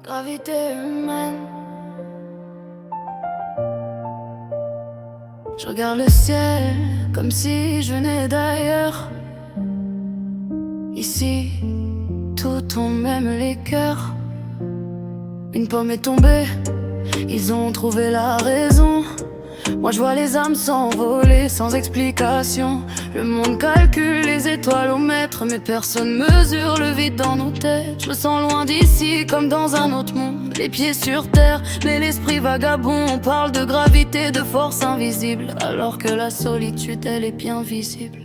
Gravité humaine. Je regarde le ciel comme si je venais d'ailleurs. Ici, tout tombe, même les cœurs. Une pomme est tombée, ils ont trouvé la raison. Moi je vois les âmes s'envoler sans explication. Le monde calcule les étoiles au mètre, mais personne mesure le vide dans nos têtes. Je me sens loin d'ici comme dans un autre monde, les pieds sur terre, mais l'esprit vagabond. On parle de gravité, de force invisible, alors que la solitude elle est bien visible.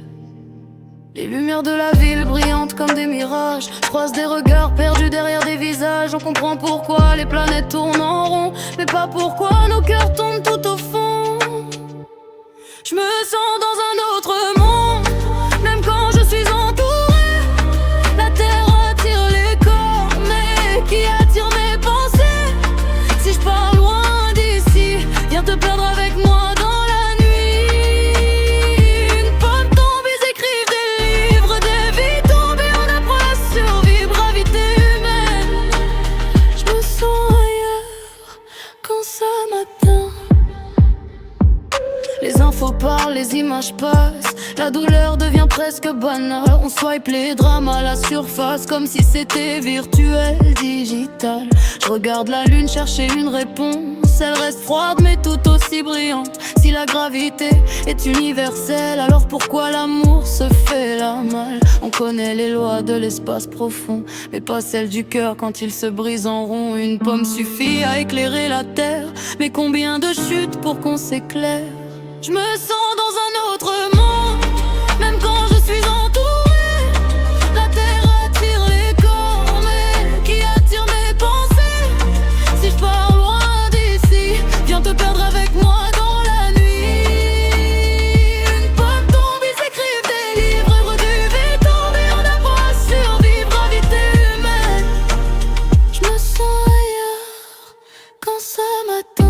Les lumières de la ville brillantes comme des mirages. Je croise des regards perdus derrière des visages. On comprend pourquoi les planètes tournent en rond, mais pas pourquoi nos cœurs tombent tout au fond. Je me sens dans un autre monde, même quand je suis entourée. La terre attire les corps, mais qui attire mes pensées? Si je pars loin d'ici, viens te perdre avec moi dans la nuit. Une pomme tombe, ils écrivent des livres, des vies tombées, on apprend à survivre. Gravité humaine. Je me sens ailleurs quand ça m'atteint. Les infos parlent, les images passent, la douleur devient presque banale. On swipe les drames à la surface comme si c'était virtuel, digital. Je regarde la lune chercher une réponse, elle reste froide mais tout aussi brillante. Si la gravité est universelle, alors pourquoi l'amour se fait la malle? On connaît les lois de l'espace profond, mais pas celles du cœur quand il se brise en rond. Une pomme suffit à éclairer la terre, mais combien de chutes pour qu'on s'éclaire? Je me sens dans un autre monde, même quand je suis entourée. La terre attire les corps, mais qui attire mes pensées? Si je pars loin d'ici, viens te perdre avec moi dans la nuit. Une pomme tombe, ils écrivent des livres, œuvres du béton, mais on apprend à survivre. Gravité humaine. Je me sens ailleurs quand ça m'atteint.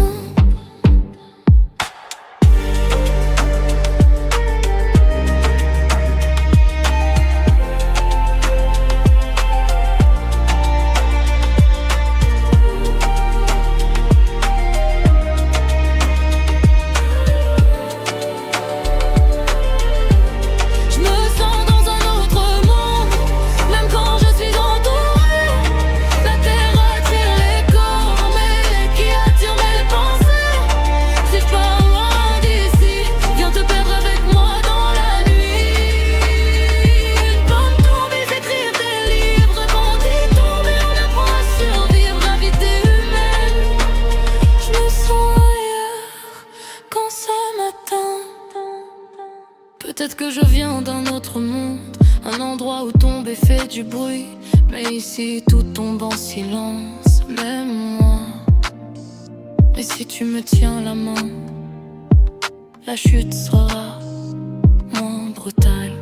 Peut-être que je viens d'un autre monde, un endroit où tombe et fait du bruit. Mais ici tout tombe en silence, même moi. Mais si tu me tiens la main, la chute sera moins brutale.